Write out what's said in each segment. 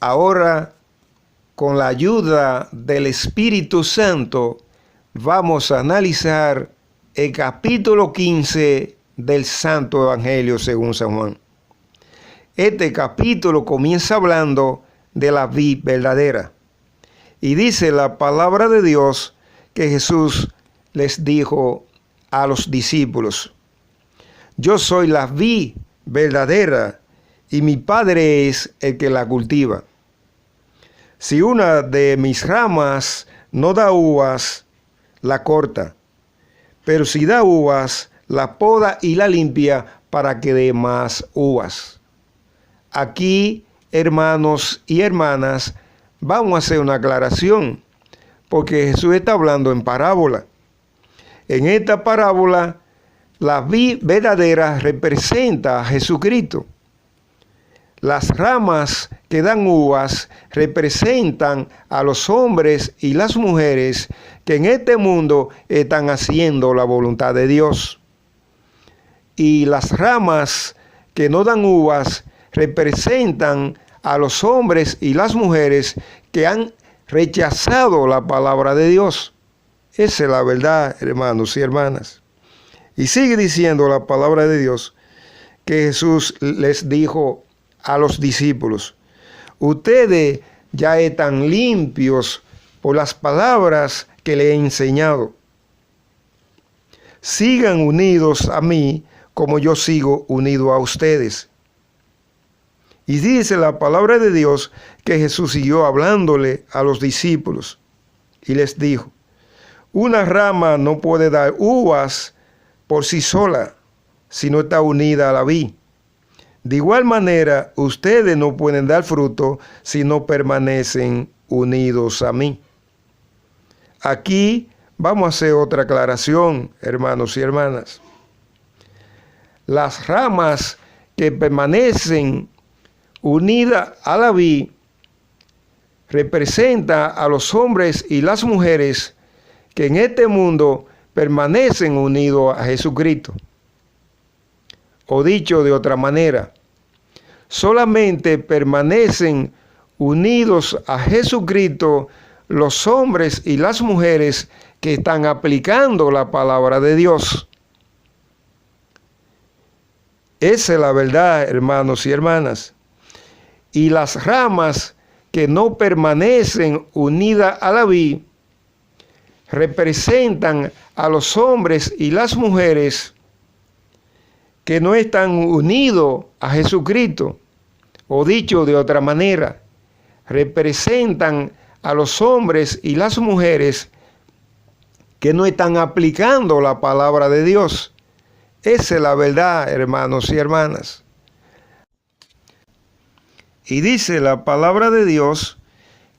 Ahora, con la ayuda del Espíritu Santo, vamos a analizar el capítulo 15 del Santo Evangelio según San Juan. Este capítulo comienza hablando de la vid verdadera. Y dice la palabra de Dios que Jesús les dijo a los discípulos: yo soy la vid verdadera y mi Padre es el que la cultiva. Si una de mis ramas no da uvas, la corta, pero si da uvas, la poda y la limpia para que dé más uvas. Aquí, hermanos y hermanas, vamos a hacer una aclaración, porque Jesús está hablando en parábola. En esta parábola, la vid verdadera representa a Jesucristo. Las ramas que dan uvas representan a los hombres y las mujeres que en este mundo están haciendo la voluntad de Dios. Y las ramas que no dan uvas representan a los hombres y las mujeres que han rechazado la palabra de Dios. Esa es la verdad, hermanos y hermanas. Y sigue diciendo la palabra de Dios que Jesús les dijo a los discípulos: ustedes ya están limpios por las palabras que les he enseñado. Sigan unidos a mí como yo sigo unido a ustedes. Y dice la palabra de Dios que Jesús siguió hablándole a los discípulos y les dijo: una rama no puede dar uvas por sí sola si no está unida a la vid. De igual manera, ustedes no pueden dar fruto si no permanecen unidos a mí. Aquí vamos a hacer otra aclaración, hermanos y hermanas. Las ramas que permanecen unidas a la vid representan a los hombres y las mujeres que en este mundo permanecen unidos a Jesucristo. O dicho de otra manera, solamente permanecen unidos a Jesucristo los hombres y las mujeres que están aplicando la palabra de Dios. Esa es la verdad, hermanos y hermanas. Y las ramas que no permanecen unidas a la vid representan a los hombres y las mujeres que no están unidos a Jesucristo. O dicho de otra manera, representan a los hombres y las mujeres que no están aplicando la palabra de Dios. Esa es la verdad, hermanos y hermanas. Y dice la palabra de Dios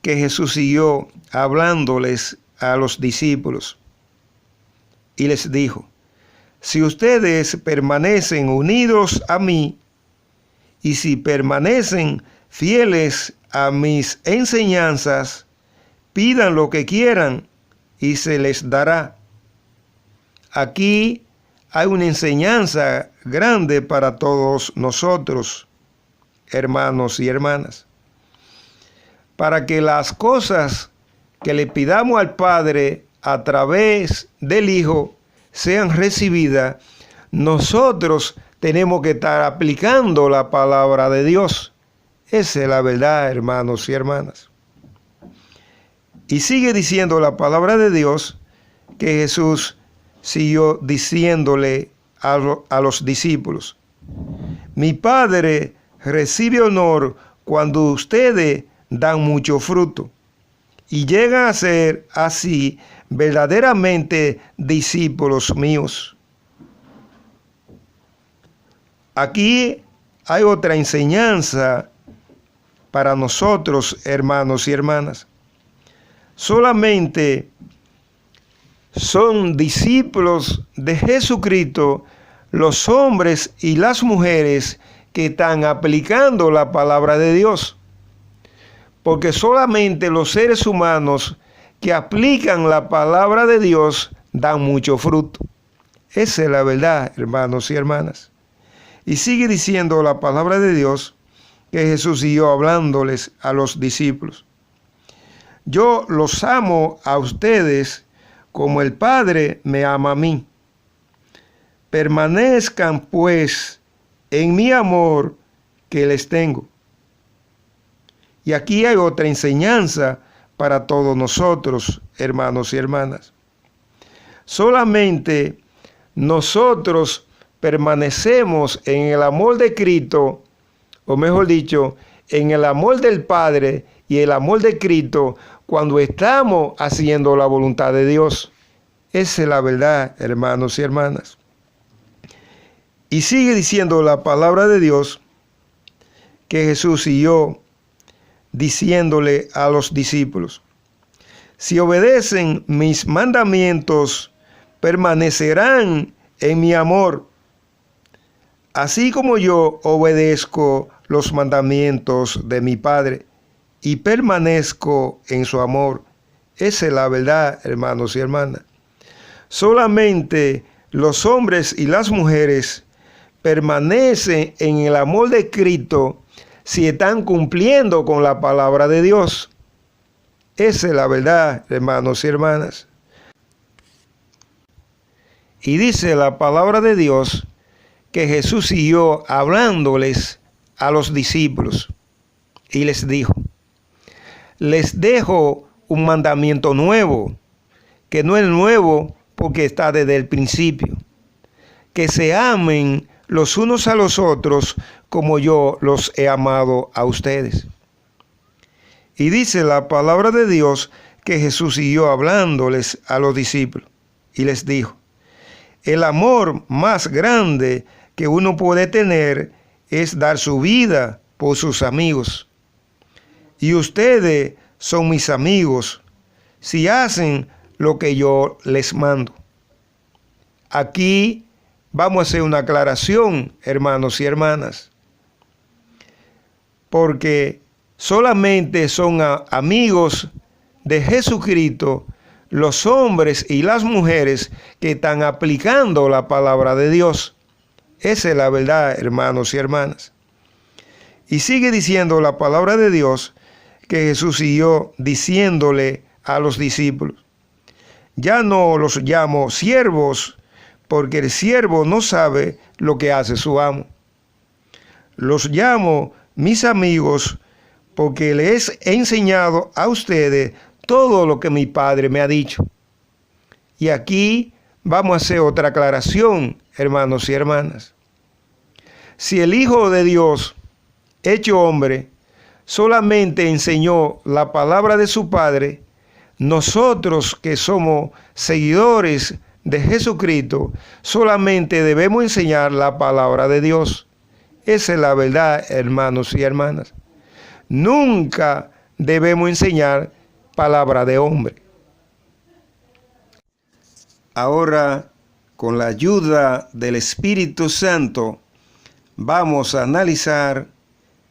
que Jesús siguió hablándoles a los discípulos y les dijo: si ustedes permanecen unidos a mí y si permanecen fieles a mis enseñanzas, pidan lo que quieran y se les dará. Aquí hay una enseñanza grande para todos nosotros, hermanos y hermanas, para que las cosas que le pidamos al Padre a través del Hijo sean recibidas, nosotros tenemos que estar aplicando la palabra de Dios. Esa es la verdad, hermanos y hermanas. Y sigue diciendo la palabra de Dios que Jesús siguió diciéndole a los discípulos: mi Padre recibe honor cuando ustedes dan mucho fruto y llegan a ser así verdaderamente discípulos míos. Aquí hay otra enseñanza para nosotros, hermanos y hermanas. Solamente son discípulos de Jesucristo los hombres y las mujeres que están aplicando la palabra de Dios. Porque solamente los seres humanos que aplican la palabra de Dios dan mucho fruto. Esa es la verdad, hermanos y hermanas. Y sigue diciendo la palabra de Dios que Jesús siguió hablándoles a los discípulos. Yo los amo a ustedes como el Padre me ama a mí. Permanezcan pues en mi amor que les tengo. Y aquí hay otra enseñanza para todos nosotros, hermanos y hermanas. Solamente nosotros permanecemos en el amor de Cristo, o mejor dicho, en el amor del Padre y el amor de Cristo, cuando estamos haciendo la voluntad de Dios. Esa es la verdad, hermanos y hermanas. Y sigue diciendo la palabra de Dios que Jesús siguió diciéndole a los discípulos: si obedecen mis mandamientos, permanecerán en mi amor, así como yo obedezco los mandamientos de mi Padre y permanezco en su amor. Esa es la verdad, hermanos y hermanas. Solamente los hombres y las mujeres permanecen en el amor de Cristo si están cumpliendo con la palabra de Dios. Esa es la verdad, hermanos y hermanas. Y dice la palabra de Dios que Jesús siguió hablándoles a los discípulos y les dijo: les dejo un mandamiento nuevo, que no es nuevo porque está desde el principio, que se amen los unos a los otros como yo los he amado a ustedes. Y dice la palabra de Dios que Jesús siguió hablándoles a los discípulos y les dijo: el amor más grande que uno puede tener es dar su vida por sus amigos. Y ustedes son mis amigos si hacen lo que yo les mando. Aquí vamos a hacer una aclaración, hermanos y hermanas, porque solamente son amigos de Jesucristo los hombres y las mujeres que están aplicando la palabra de Dios. Esa es la verdad, hermanos y hermanas. Y sigue diciendo la palabra de Dios que Jesús siguió diciéndole a los discípulos: ya no los llamo siervos, porque el siervo no sabe lo que hace su amo. Los llamo mis amigos, porque les he enseñado a ustedes todo lo que mi Padre me ha dicho. Y aquí vamos a hacer otra aclaración, hermanos y hermanas. Si el Hijo de Dios, hecho hombre, solamente enseñó la palabra de su Padre, nosotros que somos seguidores de Jesucristo, solamente debemos enseñar la palabra de Dios. Esa es la verdad, hermanos y hermanas. Nunca debemos enseñar palabra de hombre. Ahora, con la ayuda del Espíritu Santo, vamos a analizar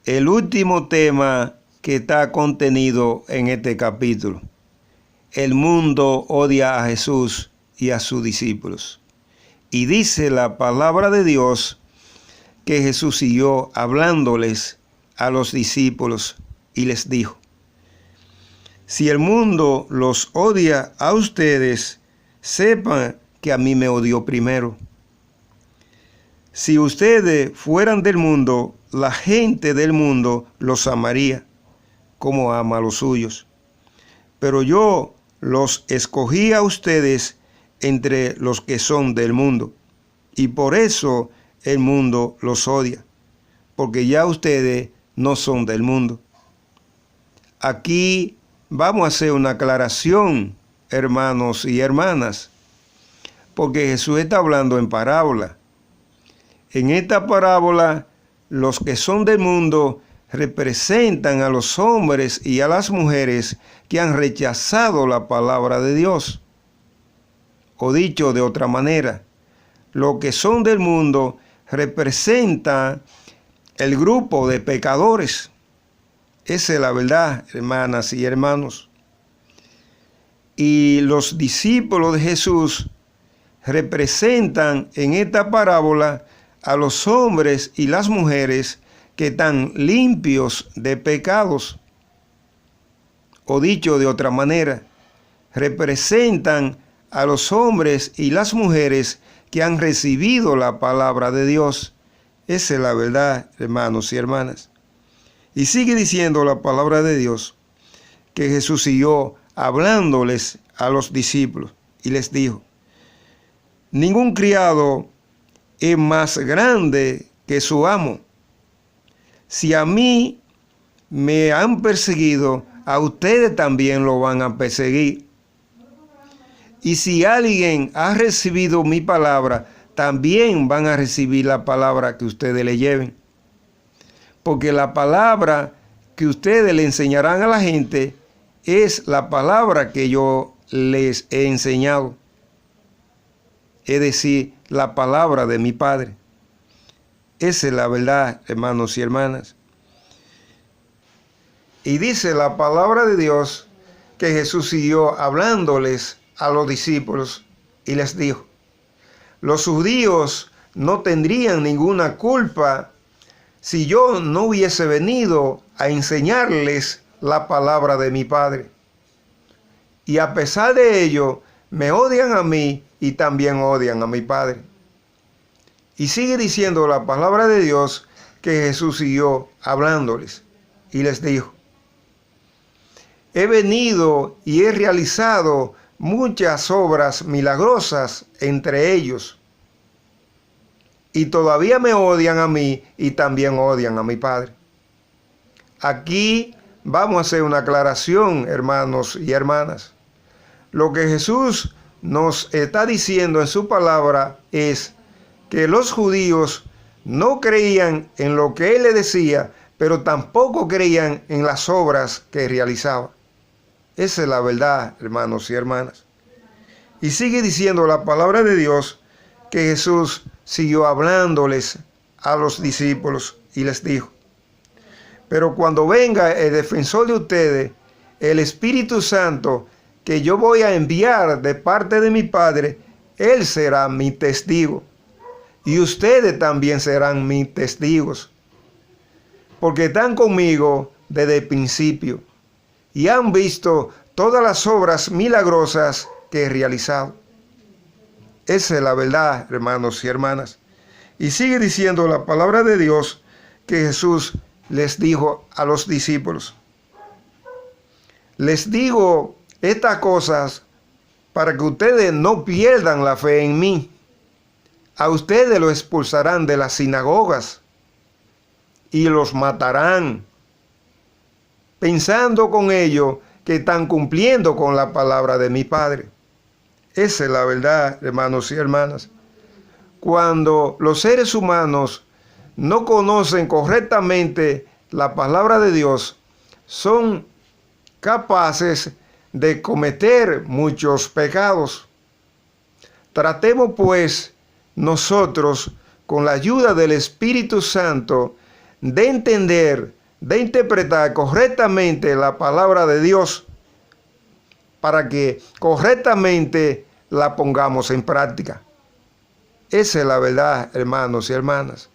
el último tema que está contenido en este capítulo. El mundo odia a Jesús y a sus discípulos. Y dice la palabra de Dios que Jesús siguió hablándoles a los discípulos y les dijo: si el mundo los odia a ustedes, sepan que a mí me odió primero. Si ustedes fueran del mundo, la gente del mundo los amaría, como ama a los suyos. Pero yo los escogí a ustedes entre los que son del mundo, y por eso el mundo los odia, porque ya ustedes no son del mundo. Aquí vamos a hacer una aclaración, hermanos y hermanas, porque Jesús está hablando en parábola. En esta parábola, los que son del mundo representan a los hombres y a las mujeres que han rechazado la palabra de Dios. O dicho de otra manera, los que son del mundo representan el grupo de pecadores. Esa es la verdad, hermanas y hermanos. Y los discípulos de Jesús representan en esta parábola a los hombres y las mujeres que están limpios de pecados. O dicho de otra manera, representan a los hombres y las mujeres que han recibido la palabra de Dios. Esa es la verdad, hermanos y hermanas. Y sigue diciendo la palabra de Dios que Jesús siguió hablándoles a los discípulos y les dijo: ningún criado es más grande que su amo. Si a mí me han perseguido, a ustedes también lo van a perseguir. Y si alguien ha recibido mi palabra, también van a recibir la palabra que ustedes le lleven. Porque la palabra que ustedes le enseñarán a la gente es la palabra que yo les he enseñado. Es decir, la palabra de mi Padre. Esa es la verdad, hermanos y hermanas. Y dice la palabra de Dios que Jesús siguió hablándoles a los discípulos y les dijo: los judíos no tendrían ninguna culpa si yo no hubiese venido a enseñarles la palabra de mi Padre. Y a pesar de ello, me odian a mí y también odian a mi Padre. Y sigue diciendo la palabra de Dios que Jesús siguió hablándoles y les dijo: he venido y he realizado muchas obras milagrosas entre ellos, y todavía me odian a mí y también odian a mi Padre. Aquí vamos a hacer una aclaración, hermanos y hermanas. Lo que Jesús nos está diciendo en su palabra es que los judíos no creían en lo que Él le decía, pero tampoco creían en las obras que realizaba. Esa es la verdad, hermanos y hermanas. Y sigue diciendo la palabra de Dios que Jesús siguió hablándoles a los discípulos y les dijo: pero cuando venga el defensor de ustedes, el Espíritu Santo, que yo voy a enviar de parte de mi Padre, Él será mi testigo. Y ustedes también serán mis testigos, porque están conmigo desde el principio y han visto todas las obras milagrosas que he realizado. Esa es la verdad, hermanos y hermanas. Y sigue diciendo la palabra de Dios que Jesús les dijo a los discípulos: les digo estas cosas para que ustedes no pierdan la fe en mí. A ustedes los expulsarán de las sinagogas y los matarán, pensando con ello que están cumpliendo con la palabra de mi Padre. Esa es la verdad, hermanos y hermanas. Cuando los seres humanos no conocen correctamente la palabra de Dios, son capaces de cometer muchos pecados. Tratemos pues nosotros, con la ayuda del Espíritu Santo, de entender, de interpretar correctamente la palabra de Dios, para que correctamente la pongamos en práctica. Esa es la verdad, hermanos y hermanas.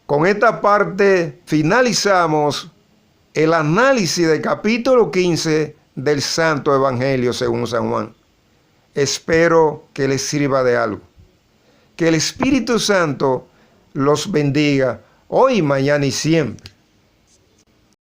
Con esta parte finalizamos el análisis del capítulo 15 del Santo Evangelio según San Juan. Espero que les sirva de algo. Que el Espíritu Santo los bendiga hoy, mañana y siempre.